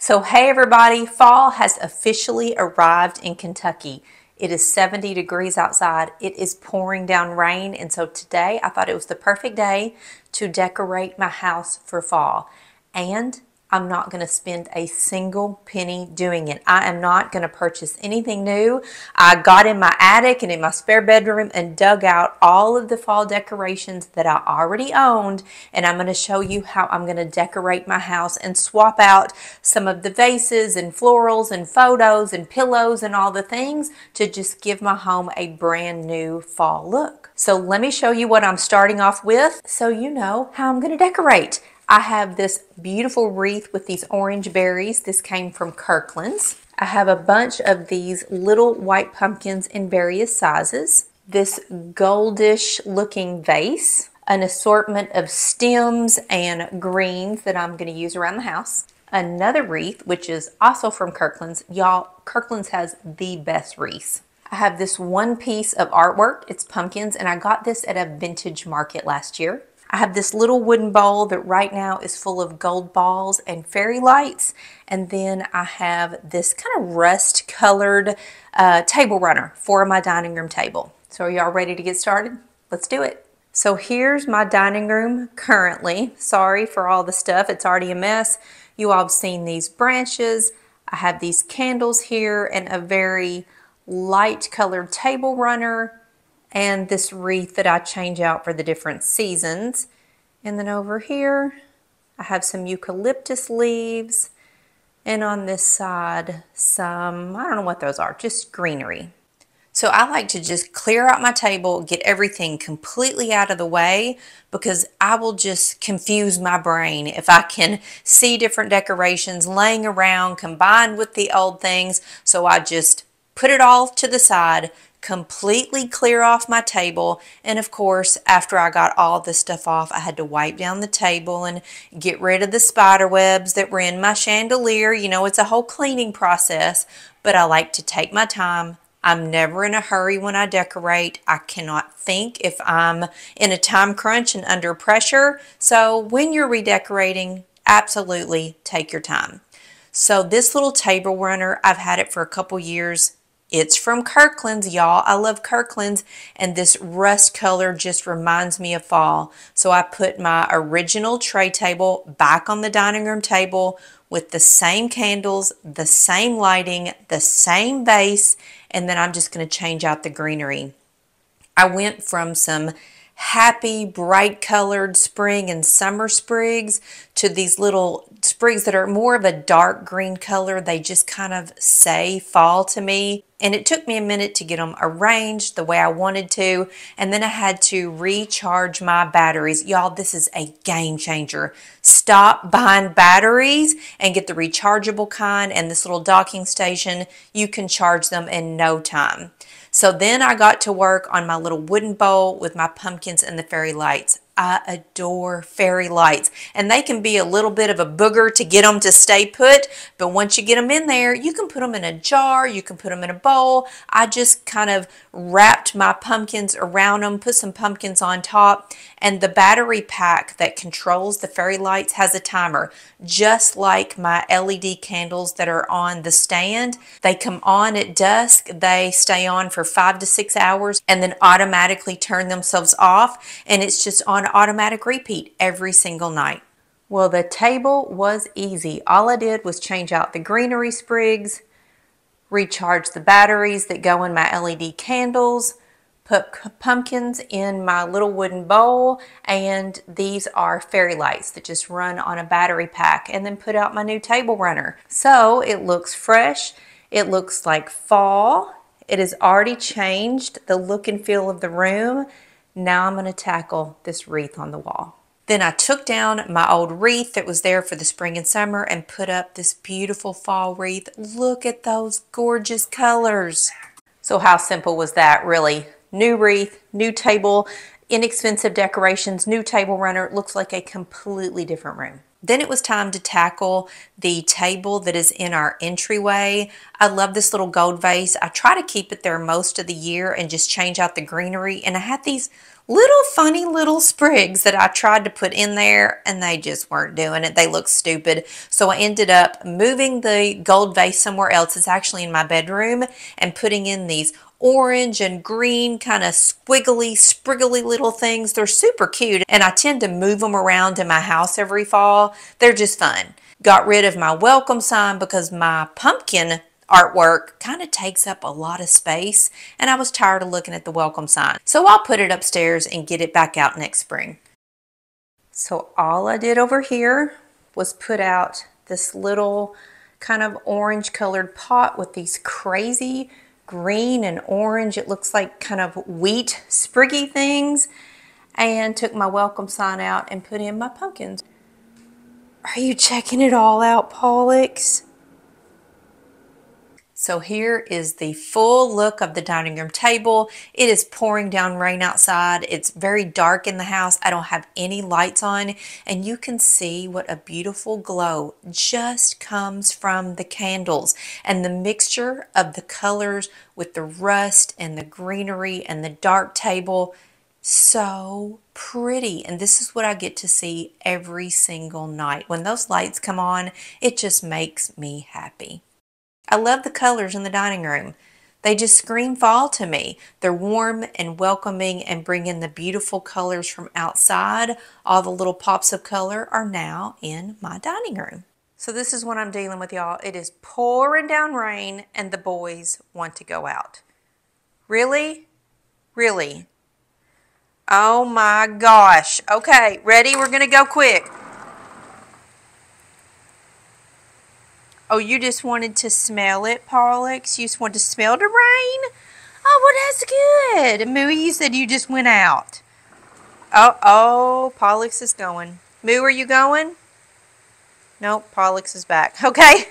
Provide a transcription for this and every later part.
So hey everybody, fall has officially arrived in Kentucky. It is 70 degrees outside. It is pouring down rain, and so today I thought it was the perfect day to decorate my house for fall. And I'm not going to spend a single penny doing it. I am not going to purchase anything new. I got in my attic and in my spare bedroom and dug out all of the fall decorations that I already owned, and I'm going to show you how I'm going to decorate my house and swap out some of the vases and florals and photos and pillows and all the things to just give my home a brand new fall look. So let me show you what I'm starting off with so you know how I'm going to decorate. I have this beautiful wreath with these orange berries. This came from Kirkland's. I have a bunch of these little white pumpkins in various sizes. This goldish looking vase. An assortment of stems and greens that I'm going to use around the house. Another wreath, which is also from Kirkland's. Y'all, Kirkland's has the best wreaths. I have this one piece of artwork. It's pumpkins, and I got this at a vintage market last year. I have this little wooden bowl that right now is full of gold balls and fairy lights. And then I have this kind of rust colored table runner for my dining room table. So are y'all ready to get started? Let's do it. So here's my dining room currently. Sorry for all the stuff. It's already a mess. You all have seen these branches. I have these candles here and a very light colored table runner. And this wreath that I change out for the different seasons. And then over here, I have some eucalyptus leaves. And on this side, some, I don't know what those are, just greenery. So I like to just clear out my table, get everything completely out of the way, because I will just confuse my brain if I can see different decorations laying around combined with the old things. So I just put it all to the side, completely clear off my table, and of course after I got all this stuff off, I had to wipe down the table and get rid of the spider webs that were in my chandelier. You know, it's a whole cleaning process, but I like to take my time. I'm never in a hurry when I decorate. I cannot think if I'm in a time crunch and under pressure. So when you're redecorating, absolutely take your time. So this little table runner, I've had it for a couple years. It's from Kirkland's, y'all. I love Kirkland's, and this rust color just reminds me of fall. So I put my original tray table back on the dining room table with the same candles, the same lighting, the same vase, and then I'm just going to change out the greenery. I went from some happy, bright colored spring and summer sprigs to these little sprigs that are more of a dark green color. They just kind of say fall to me. And it took me a minute to get them arranged the way I wanted to. And then I had to recharge my batteries. Y'all, this is a game changer. Stop buying batteries and get the rechargeable kind and this little docking station. You can charge them in no time. So then I got to work on my little wooden bowl with my pumpkins and the fairy lights. I adore fairy lights, and they can be a little bit of a booger to get them to stay put, but once you get them in there, you can put them in a jar, you can put them in a bowl. I just kind of wrapped my pumpkins around them, put some pumpkins on top, and the battery pack that controls the fairy lights has a timer, just like my LED candles that are on the stand. They come on at dusk, they stay on for 5 to 6 hours, and then automatically turn themselves off, and it's just on automatic repeat every single night. Well, the table was easy. All I did was change out the greenery sprigs, recharge the batteries that go in my LED candles, put pumpkins in my little wooden bowl, and these are fairy lights that just run on a battery pack, and then put out my new table runner. So it looks fresh. It looks like fall. It has already changed the look and feel of the room. Now I'm going to tackle this wreath on the wall. Then I took down my old wreath that was there for the spring and summer and put up this beautiful fall wreath. Look at those gorgeous colors. So how simple was that, really? New wreath, new table. inexpensive decorations, new table runner. It looks like a completely different room. Then it was time to tackle the table that is in our entryway. I love this little gold vase. I try to keep it there most of the year and just change out the greenery. And I had these little funny little sprigs that I tried to put in there and they just weren't doing it. They look stupid. So I ended up moving the gold vase somewhere else. It's actually in my bedroom, and putting in these orange and green kind of squiggly, spriggly little things. They're super cute, and I tend to move them around in my house every fall. They're just fun. Got rid of my welcome sign because my pumpkin artwork kind of takes up a lot of space, and I was tired of looking at the welcome sign. So I'll put it upstairs and get it back out next spring. So all I did over here was put out this little kind of orange colored pot with these crazy green and orange, it looks like kind of wheat spriggy things, and took my welcome sign out and put in my pumpkins. Are you checking it all out, Pollux? So here is the full look of the dining room table. It is pouring down rain outside. It's very dark in the house. I don't have any lights on, and you can see what a beautiful glow just comes from the candles and the mixture of the colors with the rust and the greenery and the dark table. So pretty, and this is what I get to see every single night. When those lights come on, it just makes me happy. I love the colors in the dining room. They just scream fall to me. They're warm and welcoming and bring in the beautiful colors from outside. All the little pops of color are now in my dining room. So this is what I'm dealing with, y'all. It is pouring down rain and the boys want to go out. Really? Really? Oh my gosh. Okay, ready? We're gonna go quick. Oh, you just wanted to smell it, Pollux? You just wanted to smell the rain? Oh, well, that's good. Moo, you said you just went out. Oh, Pollux is going. Moo, are you going? Nope, Pollux is back. Okay.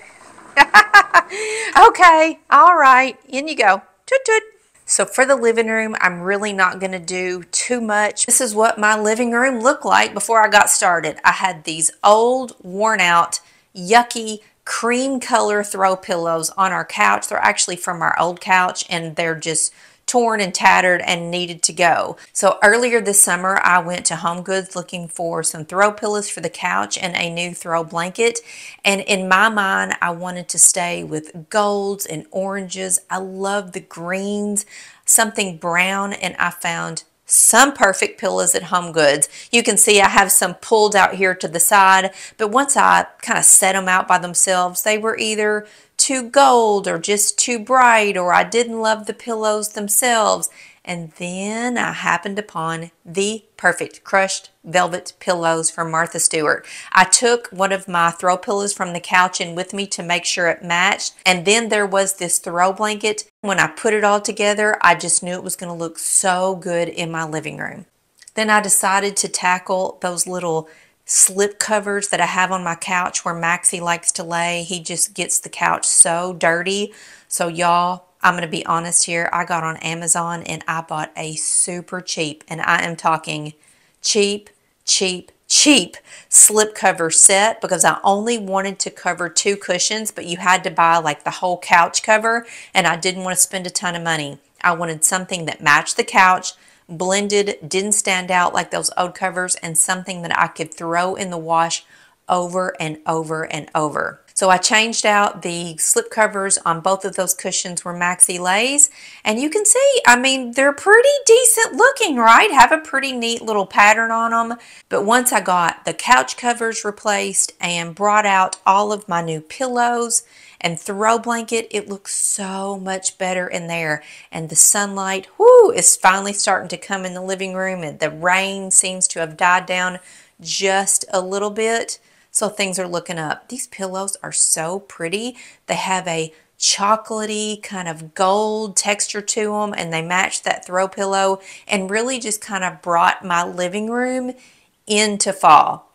Okay, all right. In you go. Toot toot. So for the living room, I'm really not going to do too much. This is what my living room looked like before I got started. I had these old, worn out, yucky, cream color throw pillows on our couch. They're actually from our old couch, and they're just torn and tattered and needed to go. So earlier this summer, I went to Home Goods looking for some throw pillows for the couch and a new throw blanket. And in my mind, I wanted to stay with golds and oranges. I love the greens, something brown, and I found some perfect pillows at Home Goods. You can see I have some pulled out here to the side, but once I kind of set them out by themselves, they were either too gold or just too bright, or I didn't love the pillows themselves. And then I happened upon the perfect crushed velvet pillows from Martha Stewart. I took one of my throw pillows from the couch in with me to make sure it matched. And then there was this throw blanket. When I put it all together, I just knew it was going to look so good in my living room. Then I decided to tackle those little slip covers that I have on my couch where Maxie likes to lay. He just gets the couch so dirty. So y'all, I'm going to be honest here. I got on Amazon and I bought a super cheap, and I am talking cheap slip cover set, because I only wanted to cover 2 cushions, but you had to buy like the whole couch cover, and I didn't want to spend a ton of money. I wanted something that matched the couch, blended, didn't stand out like those old covers, and something that I could throw in the wash over and over and over. So I changed out the slip covers on both of those cushions where Maxie lays, and you can see, I mean, they're pretty decent looking, right? Have a pretty neat little pattern on them. But once I got the couch covers replaced and brought out all of my new pillows and throw blanket, it looks so much better in there. And the sunlight, whoo, is finally starting to come in the living room, and the rain seems to have died down just a little bit. So things are looking up. These pillows are so pretty. They have a chocolatey kind of gold texture to them, and they match that throw pillow, and really just kind of brought my living room into fall.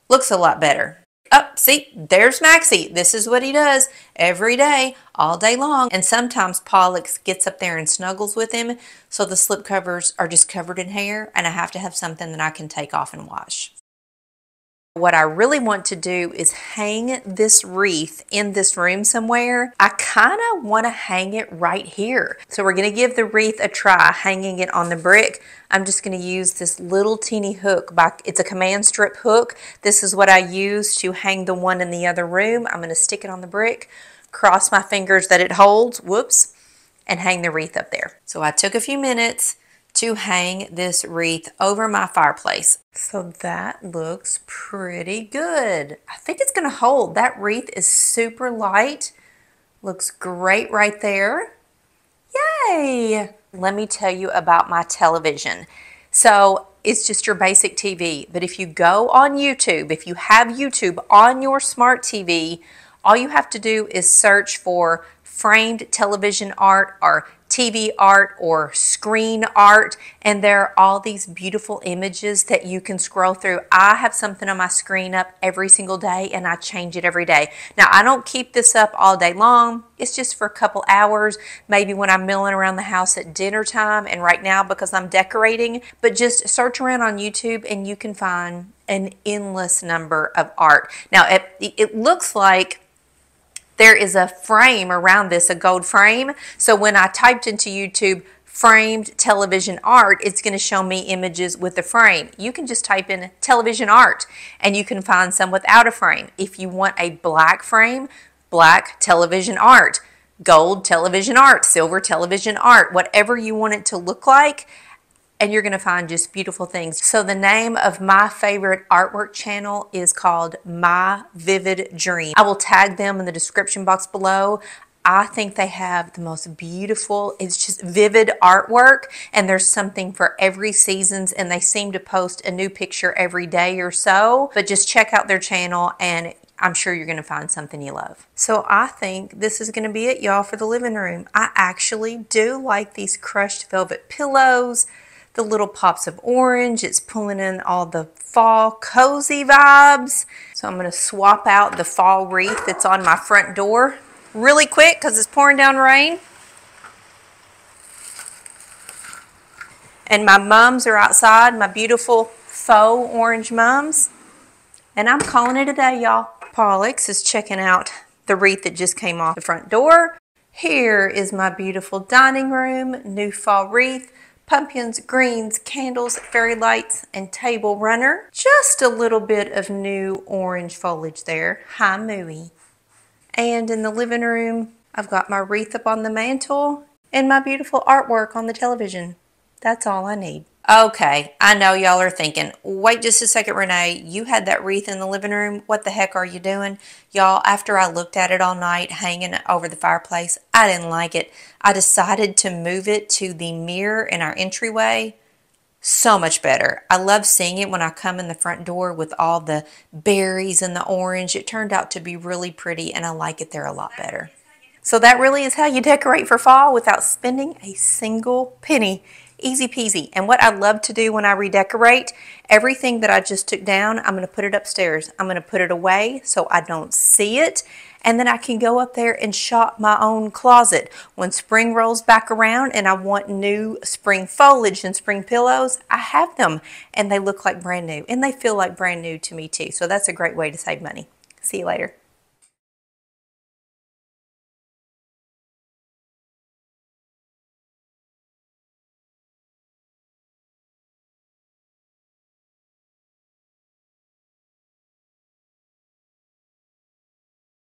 Looks a lot better. Up, see, there's Maxie. This is what he does every day, all day long. And sometimes Pollux gets up there and snuggles with him, so the slip covers are just covered in hair, and I have to have something that I can take off and wash. What I really want to do is hang this wreath in this room somewhere. I kind of want to hang it right here. So we're going to give the wreath a try, hanging it on the brick. I'm just going to use this little teeny hook. It's a command strip hook. This is what I use to hang the one in the other room. I'm going to stick it on the brick, cross my fingers that it holds, whoops, and hang the wreath up there. So I took a few minutes to hang this wreath over my fireplace. So that looks pretty good. I think it's going to hold. That wreath is super light. Looks great right there. Yay! Let me tell you about my television. So it's just your basic TV, but if you go on YouTube, if you have YouTube on your smart TV, all you have to do is search for framed television art or TV art or screen art, and there are all these beautiful images that you can scroll through. I have something on my screen up every single day, and I change it every day. Now, I don't keep this up all day long. It's just for a couple hours, maybe when I'm milling around the house at dinner time, and right now because I'm decorating. But just search around on YouTube and you can find an endless number of art. Now, it looks like there is a frame around this, a gold frame. So when I typed into YouTube framed television art, it's going to show me images with the frame. You can just type in television art and you can find some without a frame. If you want a black frame, black television art, gold television art, silver television art, whatever you want it to look like, and you're going to find just beautiful things. So the name of my favorite artwork channel is called My Vivid Dream. I will tag them in the description box below. I think they have the most beautiful, it's just vivid artwork, and there's something for every seasons, and they seem to post a new picture every day or so. But just check out their channel and I'm sure you're going to find something you love. So I think this is going to be it, y'all, for the living room. I actually do like these crushed velvet pillows. The little pops of orange, it's pulling in all the fall cozy vibes. So I'm going to swap out the fall wreath that's on my front door really quick because it's pouring down rain. And my mums are outside, my beautiful faux orange mums. And I'm calling it a day, y'all. Pollux is checking out the wreath that just came off the front door. Here is my beautiful dining room, new fall wreath. Pumpkins, greens, candles, fairy lights, and table runner. Just a little bit of new orange foliage there. Hi, Mooey. And in the living room, I've got my wreath up on the mantle and my beautiful artwork on the television. That's all I need. Okay, I know y'all are thinking, wait just a second, Renee, you had that wreath in the living room. What the heck are you doing? Y'all, after I looked at it all night hanging over the fireplace, I didn't like it. I decided to move it to the mirror in our entryway. So much better. I love seeing it when I come in the front door with all the berries and the orange. It turned out to be really pretty, and I like it there a lot better. So that really is how you decorate for fall without spending a single penny. Easy peasy. And what I love to do when I redecorate, everything that I just took down, I'm going to put it upstairs. I'm going to put it away so I don't see it. And then I can go up there and shop my own closet. When spring rolls back around and I want new spring foliage and spring pillows, I have them. And they look like brand new. And they feel like brand new to me too. So that's a great way to save money. See you later.